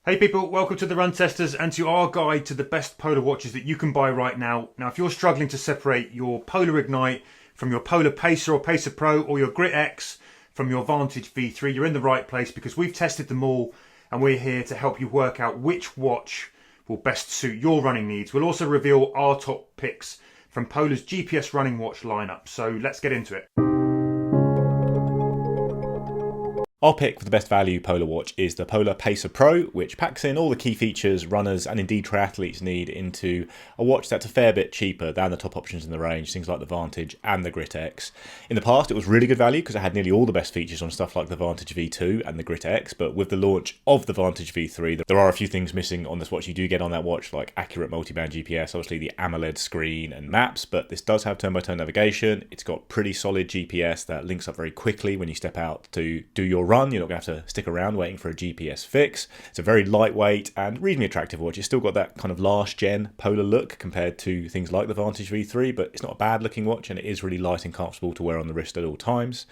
Hey people, welcome to the Run Testers and to our guide to the best polar watches that you can buy right now. Now, if you're struggling to separate your Polar Ignite from your Polar Pacer or Pacer Pro or your Grit X from your Vantage V3, you're in the right place because we've tested them all and we're here to help you work out which watch will best suit your running needs. We'll also reveal our top picks from Polar's GPS running watch lineup. So let's get into it. Our pick for the best value polar watch is the Polar Pacer Pro, which packs in all the key features runners and indeed triathletes need into a watch that's a fair bit cheaper than the top options in the range, things like the Vantage and the Grit X. In the past, it was really good value because it had nearly all the best features on stuff like the Vantage V2 and the Grit X, but with the launch of the Vantage V3, there are a few things missing on this watch you do get on that watch, like accurate multiband GPS, obviously the AMOLED screen and maps, but this does have turn-by-turn navigation. It's got pretty solid GPS that links up very quickly when you step out to do your run. You're not going to have to stick around waiting for a GPS fix. It's a very lightweight and reasonably attractive watch. It's still got that kind of last gen Polar look compared to things like the Vantage V3, but it's not a bad looking watch and it is really light and comfortable to wear on the wrist at all times.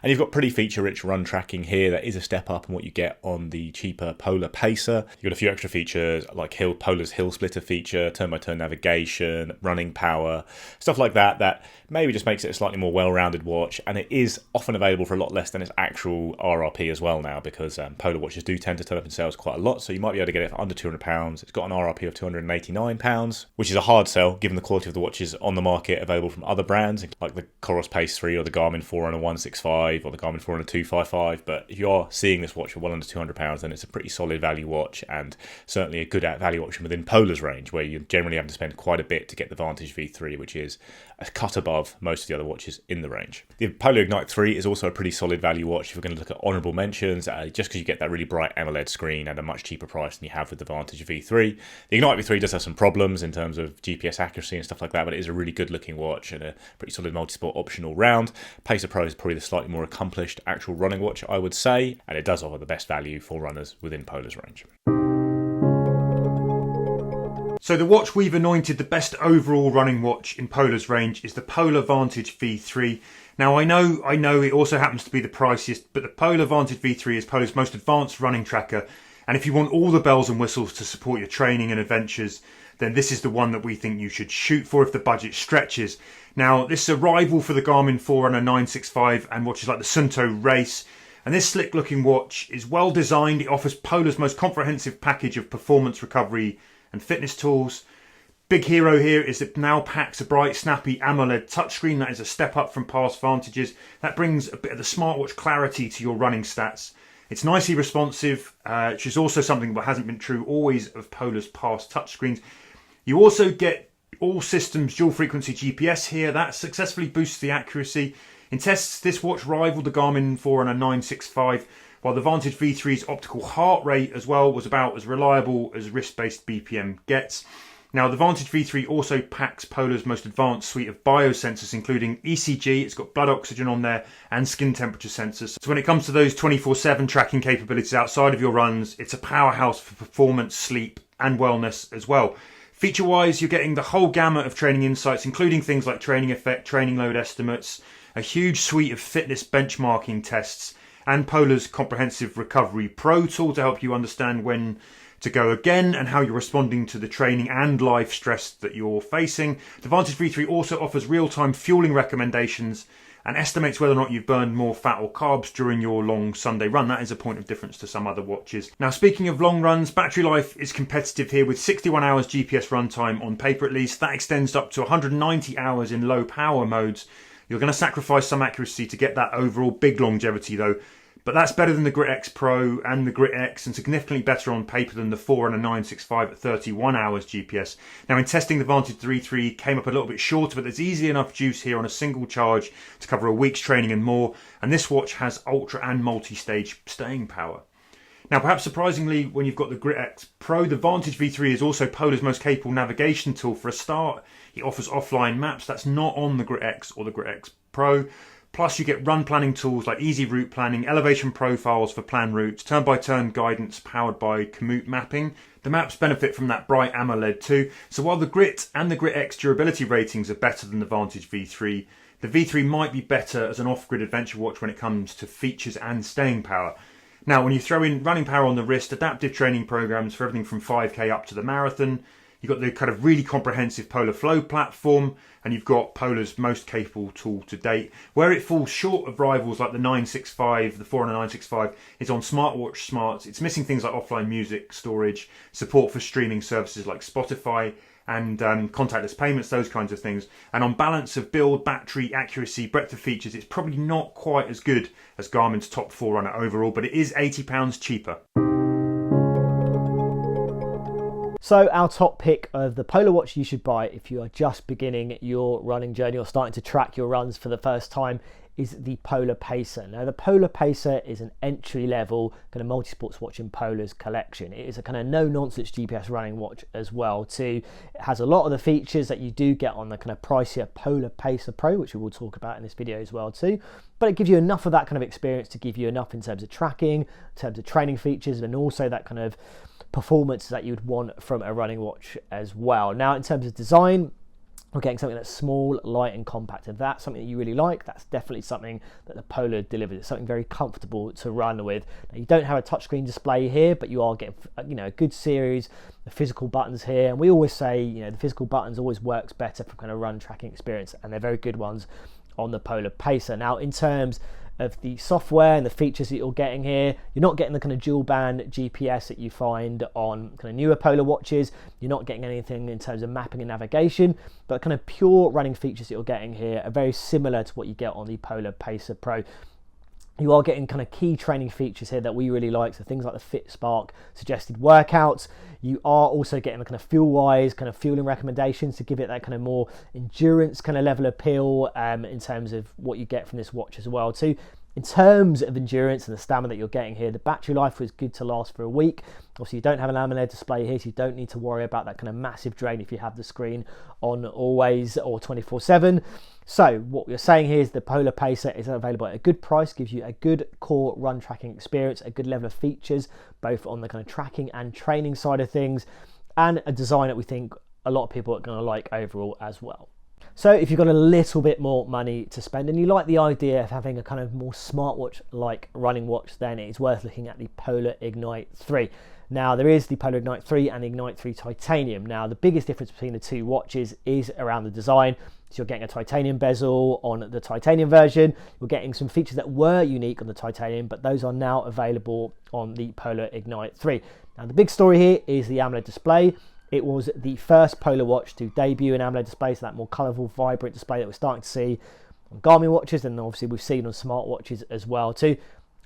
And you've got pretty feature rich run tracking here. That is a step up on what you get on the cheaper Polar Pacer. You've got a few extra features like Polar's hill splitter feature, turn-by-turn navigation, running power, stuff like that, that maybe just makes it a slightly more well-rounded watch, and it is often available for a lot less than its actual RRP as well now, because Polar watches do tend to turn up in sales quite a lot, so you might be able to get it for under £200. It's got an RRP of £289, which is a hard sell given the quality of the watches on the market available from other brands like the Coros Pace 3 or the Garmin Forerunner 165 or the Garmin Forerunner 255. But if you are seeing this watch for well under £200, then it's a pretty solid value watch and certainly a good value option within Polar's range, where you generally have to spend quite a bit to get the Vantage V3, which is a cut above most of the other watches in the range. The Polar Ignite 3 is also a pretty solid value watch if you're going to look at honourable mentions, just because you get that really bright AMOLED screen at a much cheaper price than you have with the Vantage V3. The Ignite V3 does have some problems in terms of GPS accuracy and stuff like that, but it is a really good looking watch and a pretty solid multi-sport option all round. Pacer Pro is probably the slightly more accomplished actual running watch, I would say, and it does offer the best value for runners within Polar's range. So the watch we've anointed the best overall running watch in Polar's range is the Polar Vantage V3. Now I know it also happens to be the priciest, but the Polar Vantage V3 is Polar's most advanced running tracker, and if you want all the bells and whistles to support your training and adventures, then this is the one that we think you should shoot for if the budget stretches. Now this is a rival for the Garmin Forerunner 965 and watches like the Sunto Race. And this slick looking watch is well designed. It offers Polar's most comprehensive package of performance recovery and fitness tools. Big hero here is it now packs a bright, snappy AMOLED touchscreen. That is a step up from past Vantages. That brings a bit of the smartwatch clarity to your running stats. It's nicely responsive, which is also something that hasn't been true always of Polar's past touchscreens. You also get all systems dual frequency GPS here. That successfully boosts the accuracy. In tests, this watch rivaled the Garmin Forerunner 965, while the Vantage V3's optical heart rate as well was about as reliable as wrist-based BPM gets. Now, the Vantage V3 also packs Polar's most advanced suite of biosensors, including ECG, it's got blood oxygen on there, and skin temperature sensors. So when it comes to those 24/7 tracking capabilities outside of your runs, it's a powerhouse for performance, sleep, and wellness as well. Feature-wise, you're getting the whole gamut of training insights, including things like training effect, training load estimates, a huge suite of fitness benchmarking tests, and Polar's comprehensive Recovery Pro tool to help you understand when to go again and how you're responding to the training and life stress that you're facing. The Vantage V3 also offers real-time fueling recommendations and estimates whether or not you've burned more fat or carbs during your long Sunday run. That is a point of difference to some other watches. Now, speaking of long runs, battery life is competitive here with 61 hours GPS runtime on paper at least. That extends up to 190 hours in low power modes. You're going to sacrifice some accuracy to get that overall big longevity though. But that's better than the Grit X Pro and the Grit X, and significantly better on paper than the Forerunner 965 at 31 hours GPS. Now in testing, the Vantage V3 came up a little bit shorter, but there's easily enough juice here on a single charge to cover a week's training and more. And this watch has ultra and multi-stage staying power. Now, perhaps surprisingly, when you've got the Grit X Pro, the Vantage V3 is also Polar's most capable navigation tool. For a start, it offers offline maps. That's not on the Grit X or the Grit X Pro. Plus, you get run planning tools like easy route planning, elevation profiles for plan routes, turn-by-turn guidance powered by Komoot mapping. The maps benefit from that bright AMOLED too. So while the Grit and the Grit X durability ratings are better than the Vantage V3, the V3 might be better as an off-grid adventure watch when it comes to features and staying power. Now, when you throw in running power on the wrist, adaptive training programs for everything from 5K up to the marathon, you've got the kind of really comprehensive Polar Flow platform, and you've got Polar's most capable tool to date. Where it falls short of rivals like the 965, the Forerunner 965, is on smartwatch smarts. It's missing things like offline music storage, support for streaming services like Spotify, and contactless payments, those kinds of things. And on balance of build, battery, accuracy, breadth of features, it's probably not quite as good as Garmin's top Forerunner overall, but it is £80 cheaper. So our top pick of the Polar watch you should buy if you are just beginning your running journey or starting to track your runs for the first time is the Polar Pacer. Now the Polar Pacer is an entry-level kind of multi-sports watch in Polar's collection. It is a kind of no-nonsense GPS running watch as well too. It has a lot of the features that you do get on the kind of pricier Polar Pacer Pro, which we will talk about in this video as well too. But it gives you enough of that kind of experience to give you enough in terms of tracking, in terms of training features, and also that kind of performance that you'd want from a running watch as well. Now in terms of design, we're getting something that's small, light and compact. If that's something that you really like, that's definitely something that the Polar delivers. It's something very comfortable to run with. Now, you don't have a touchscreen display here, but you are getting, a good series of physical buttons here. And we always say, the physical buttons always works better for kind of run tracking experience, and they're very good ones on the Polar Pacer. Now in terms of the software and the features that you're getting here, you're not getting the kind of dual band GPS that you find on kind of newer Polar watches. You're not getting anything in terms of mapping and navigation, but kind of pure running features that you're getting here are very similar to what you get on the Polar Pacer Pro. You are getting kind of key training features here that we really like, so things like the FitSpark suggested workouts. You are also getting the kind of fuel-wise kind of fueling recommendations to give it that kind of more endurance kind of level appeal in terms of what you get from this watch as well too. In terms of endurance and the stamina that you're getting here, the battery life was good to last for a week. Obviously you don't have an AMOLED display here, so you don't need to worry about that kind of massive drain if you have the screen on always or 24/7. So what we're saying here is the Polar Pacer is available at a good price, gives you a good core run tracking experience, a good level of features, both on the kind of tracking and training side of things, and a design that we think a lot of people are going to like overall as well. So if you've got a little bit more money to spend and you like the idea of having a kind of more smartwatch-like running watch, then it's worth looking at the Polar Ignite 3. Now there is the Polar Ignite 3 and the Ignite 3 Titanium. Now the biggest difference between the two watches is around the design. So you're getting a titanium bezel on the titanium version. You're getting some features that were unique on the titanium, but those are now available on the Polar Ignite 3. Now the big story here is the AMOLED display. It was the first Polar watch to debut an AMOLED display, so that more colourful, vibrant display that we're starting to see on Garmin watches, and obviously we've seen on smartwatches as well too.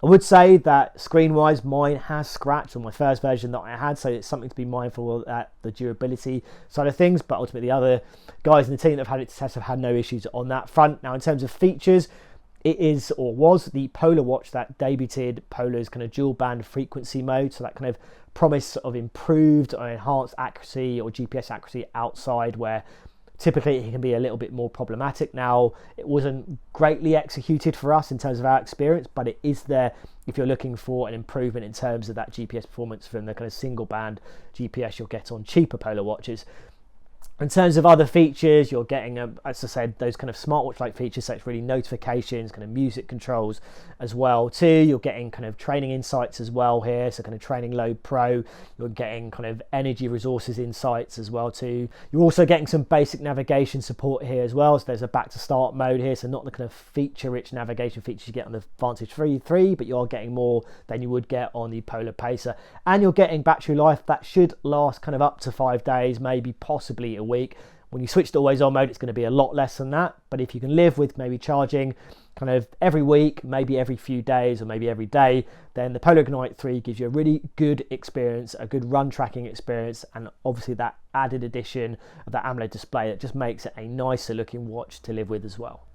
I would say that screen-wise, mine has scratched on my first version that I had, so it's something to be mindful of at the durability side of things, but ultimately the other guys in the team that have had it to test have had no issues on that front. Now in terms of features, it is or was the Polar watch that debuted Polar's kind of dual band frequency mode, so that kind of promise of improved or enhanced accuracy or GPS accuracy outside, where typically it can be a little bit more problematic. Now it wasn't greatly executed for us in terms of our experience, but it is there if you're looking for an improvement in terms of that GPS performance from the kind of single band GPS you'll get on cheaper Polar watches. In terms of other features, you're getting, as I said, those kind of smartwatch-like features, such really notifications, kind of music controls as well too. You're getting kind of training insights as well here, so kind of training load pro. You're getting kind of energy resources insights as well too. You're also getting some basic navigation support here as well. So there's a back to start mode here, so not the kind of feature-rich navigation features you get on the Vantage V3, but you are getting more than you would get on the Polar Pacer. And you're getting battery life that should last kind of up to 5 days, maybe possibly a week. When you switch to always on mode, it's going to be a lot less than that, but if you can live with maybe charging kind of every week, maybe every few days, or maybe every day, then the Polar Ignite 3 gives you a really good experience, a good run tracking experience, and obviously that added addition of that AMOLED display that just makes it a nicer looking watch to live with as well.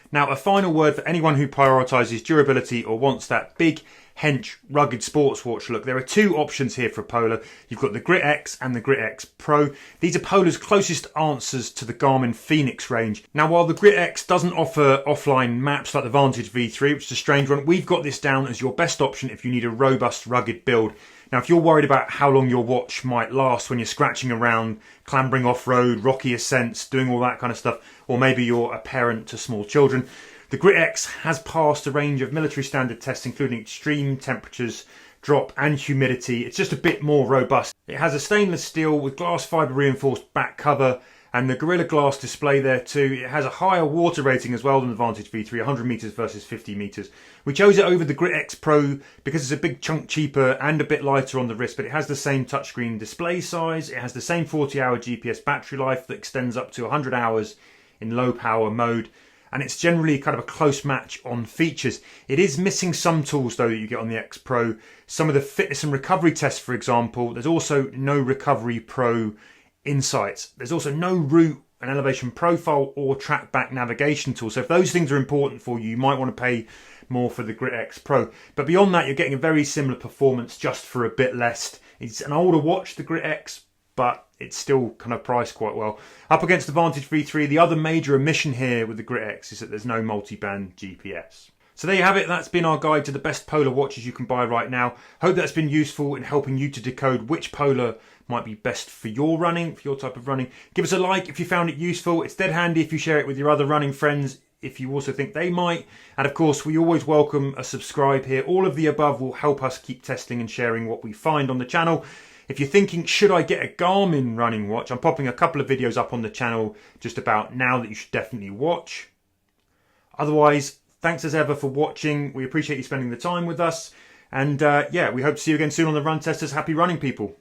Now, a final word for anyone who prioritises durability or wants that big, hench, rugged sports watch look. There are two options here for Polar. You've got the Grit X and the Grit X Pro. These are Polar's closest answers to the Garmin Fenix range. Now, while the Grit X doesn't offer offline maps like the Vantage V3, which is a strange one, we've got this down as your best option if you need a robust, rugged build. Now, if you're worried about how long your watch might last when you're scratching around, clambering off-road, rocky ascents, doing all that kind of stuff, or maybe you're a parent to small children, The Grit X has passed a range of military standard tests, including extreme temperatures, drop and humidity. It's just a bit more robust. It has a stainless steel with glass fibre reinforced back cover and the Gorilla Glass display there too. It has a higher water rating as well than the Vantage V3, 100 metres versus 50 metres. We chose it over the Grit X Pro because it's a big chunk cheaper and a bit lighter on the wrist, but it has the same touchscreen display size. It has the same 40-hour GPS battery life that extends up to 100 hours in low power mode. And it's generally kind of a close match on features. It is missing some tools though that you get on the X Pro. Some of the fitness and recovery tests, for example. There's also no Recovery Pro insights. There's also no route and elevation profile or track back navigation tool. So if those things are important for you, you might want to pay more for the Grit X Pro. But beyond that, you're getting a very similar performance just for a bit less. It's an older watch, the Grit X, but it's still kind of priced quite well. Up against the Vantage V3, the other major omission here with the Grit X is that there's no multi-band GPS. So there you have it. That's been our guide to the best Polar watches you can buy right now. Hope that's been useful in helping you to decode which Polar might be best for your running, for your type of running. Give us a like if you found it useful. It's dead handy if you share it with your other running friends, if you also think they might. And of course, we always welcome a subscribe here. All of the above will help us keep testing and sharing what we find on the channel. If you're thinking, should I get a Garmin running watch? I'm popping a couple of videos up on the channel just about now that you should definitely watch. Otherwise, thanks as ever for watching. We appreciate you spending the time with us. And yeah, we hope to see you again soon on the Run Testers. Happy running, people.